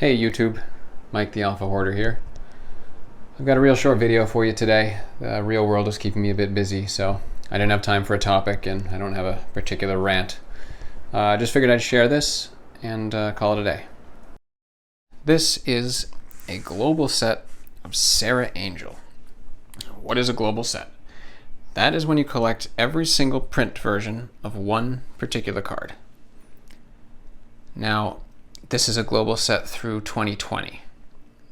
Hey YouTube, Mike the Alpha Hoarder here. I've got a real short video for you today. The real world is keeping me a bit busy, so I didn't have time for a topic and I don't have a particular rant. I just figured I'd share this and call it a day. This is a global set of Serra Angel. What is a global set? That is when you collect every single print version of one particular card. Now, this is a global set through 2020.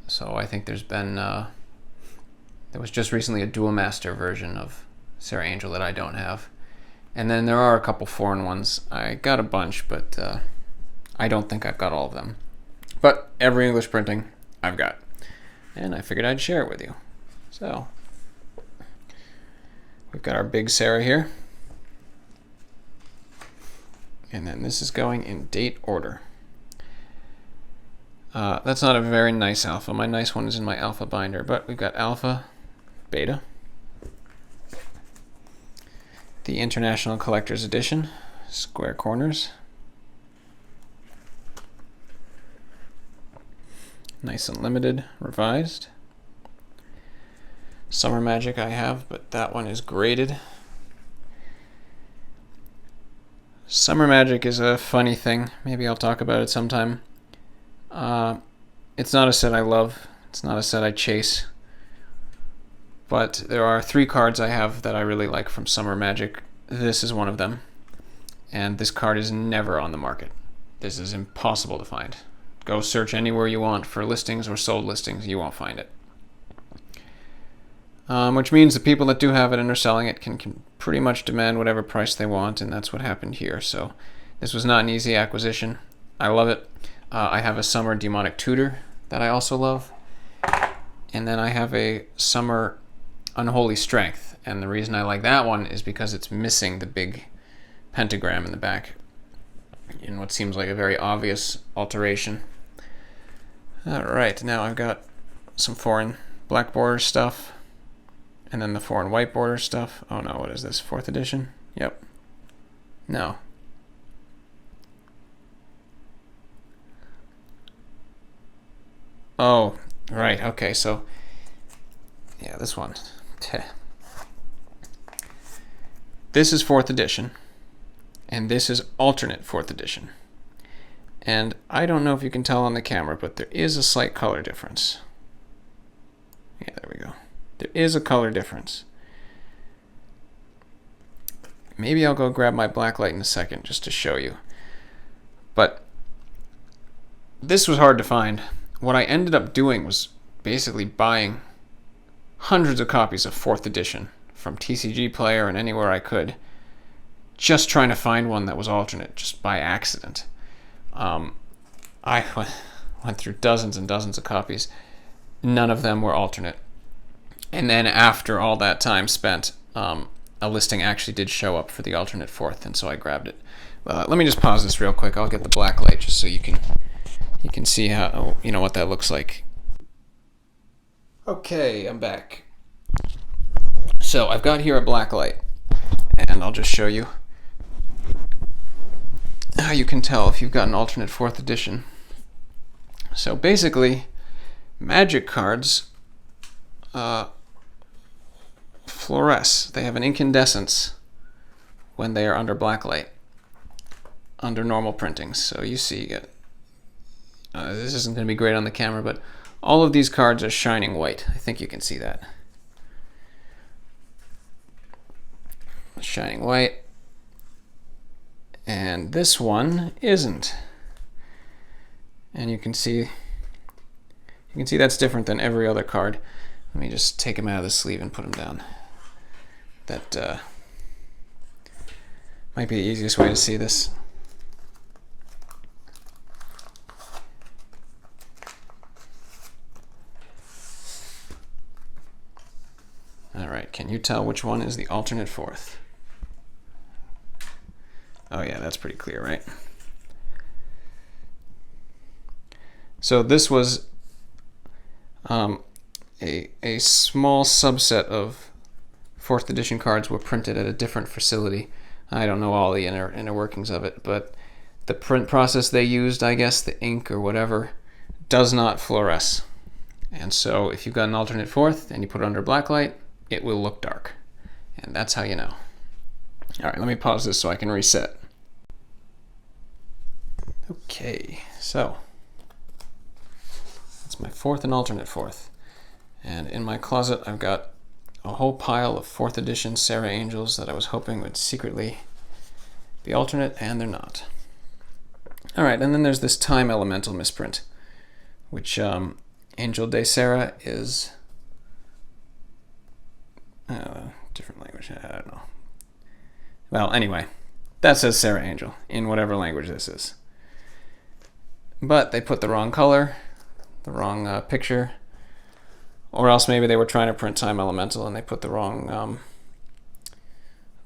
So I think there's been, there was just recently a dual master version of Serra Angel that I don't have. And then there are a couple foreign ones. I got a bunch, but I don't think I've got all of them. But every English printing I've got. And I figured I'd share it with you. So, we've got our big Serra here. And then this is going in date order. That's not a very nice alpha. My nice one is in my alpha binder, but we've got alpha, beta, the International Collector's Edition, square corners, nice and limited, revised. Summer Magic I have, but that one is graded. Summer Magic is a funny thing. Maybe I'll talk about it sometime. It's not a set I love. It's not a set I chase. But there are 3 cards I have that I really like from Summer Magic. This is one of them. And this card is never on the market. This is impossible to find. Go search anywhere you want for listings or sold listings. You won't find it. Which means the people that do have it and are selling it can pretty much demand whatever price they want, and that's what happened here. So this was not an easy acquisition. I love it. I have a Summer Demonic Tutor that I also love. And then I have a Summer Unholy Strength. And the reason I like that one is because it's missing the big pentagram in the back in what seems like a very obvious alteration. Alright, now I've got some foreign black border stuff. And then the foreign white border stuff. Oh no, what is this? 4th edition? Yep. No. Oh, right. Okay, so yeah, this one. This is 4th edition, and this is alternate 4th edition. And I don't know if you can tell on the camera, but there is a slight color difference. Yeah, there we go. There is a color difference. Maybe I'll go grab my black light in a second just to show you. But this was hard to find. What I ended up doing was basically buying hundreds of copies of 4th edition from TCG Player and anywhere I could, just trying to find one that was alternate, just by accident. I went through dozens and dozens of copies. None of them were alternate. And then after all that time spent, a listing actually did show up for the alternate 4th, and so I grabbed it. Let me just pause this real quick. I'll get the black light just so you can see how, you know, what that looks like. Okay, I'm back. So I've got here a black light, and I'll just show you how you can tell if you've got an alternate 4th edition. So basically, Magic cards fluoresce. They have an incandescence when they are under black light, under normal printings. So you see it. This isn't going to be great on the camera, but all of these cards are shining white. I think you can see that. Shining white. And this one isn't. And you can see that's different than every other card. Let me just take them out of the sleeve and put them down. That might be the easiest way to see this. Alright, can you tell which one is the alternate 4th? Oh yeah, that's pretty clear, right? So this was a small subset of 4th edition cards were printed at a different facility. I don't know all the inner workings of it, but the print process they used, I guess, the ink or whatever, does not fluoresce. And so if you've got an alternate fourth and you put it under blacklight, it will look dark. And that's how you know. All right, let me pause this so I can reset. Okay, so that's my fourth and alternate fourth. And in my closet, I've got a whole pile of 4th edition Serra Angels that I was hoping would secretly be alternate, and they're not. All right, and then there's this time elemental misprint, which Angel de Serra is different language. I don't know. Well, anyway, that says Serra Angel in whatever language this is. But they put the wrong color, the wrong picture, or else maybe they were trying to print time elemental and they put the wrong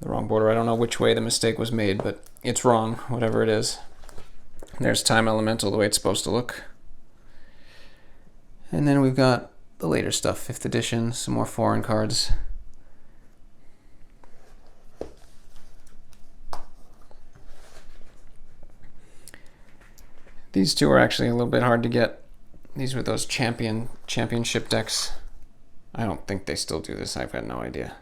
border. I don't know which way the mistake was made, but it's wrong, whatever it is. There's time elemental the way it's supposed to look. And then we've got the later stuff, 5th edition, some more foreign cards. These two are actually a little bit hard to get. These were those championship decks. I don't think they still do this. I've got no idea.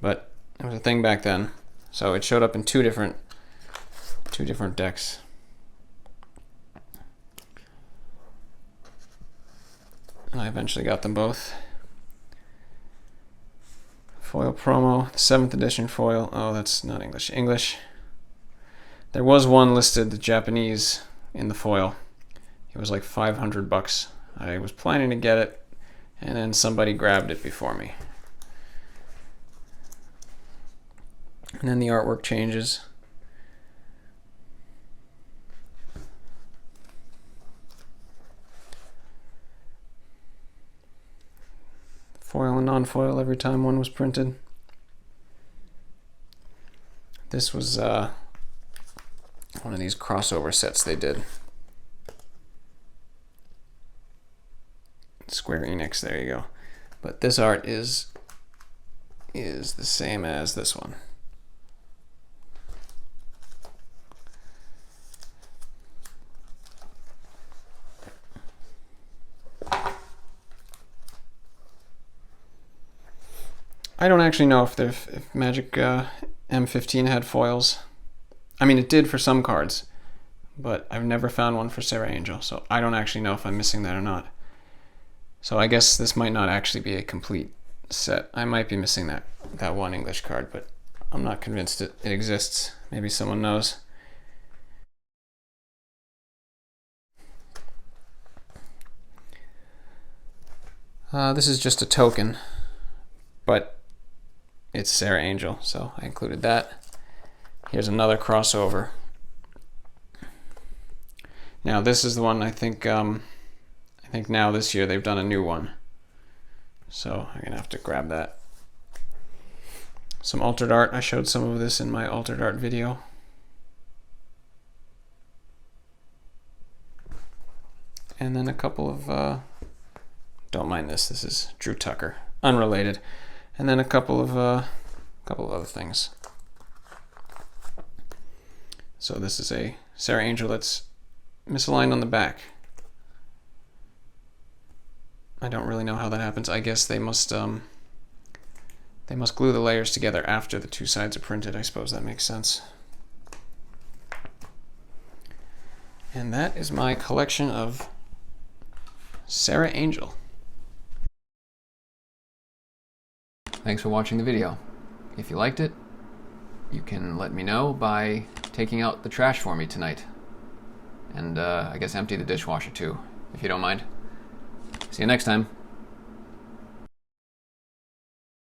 But it was a thing back then. So it showed up in two different decks. And I eventually got them both. Foil promo, the 7th edition foil. Oh, that's not English. English. There was one listed, the Japanese, in the foil. It was like $500. I was planning to get it, and then somebody grabbed it before me. And then the artwork changes. Foil and non-foil every time one was printed. This was one of these crossover sets they did. Square Enix, there you go. But this art is the same as this one. I don't actually know if Magic M15 had foils. I mean, it did for some cards, but I've never found one for Serra Angel, so I don't actually know if I'm missing that or not. So I guess this might not actually be a complete set. I might be missing that one English card, but I'm not convinced it exists. Maybe someone knows. This is just a token, but it's Serra Angel, so I included that. Here's another crossover. Now this is the one I think now this year they've done a new one. So I'm gonna have to grab that. Some altered art. I showed some of this in my altered art video. And then a couple of don't mind this. This is Drew Tucker, unrelated. And then a couple of other things. So this is a Serra Angel that's misaligned on the back. I don't really know how that happens. I guess they must glue the layers together after the two sides are printed. I suppose that makes sense. And that is my collection of Serra Angel. Thanks for watching the video. If you liked it, you can let me know by taking out the trash for me tonight. And I guess empty the dishwasher too, if you don't mind. See you next time.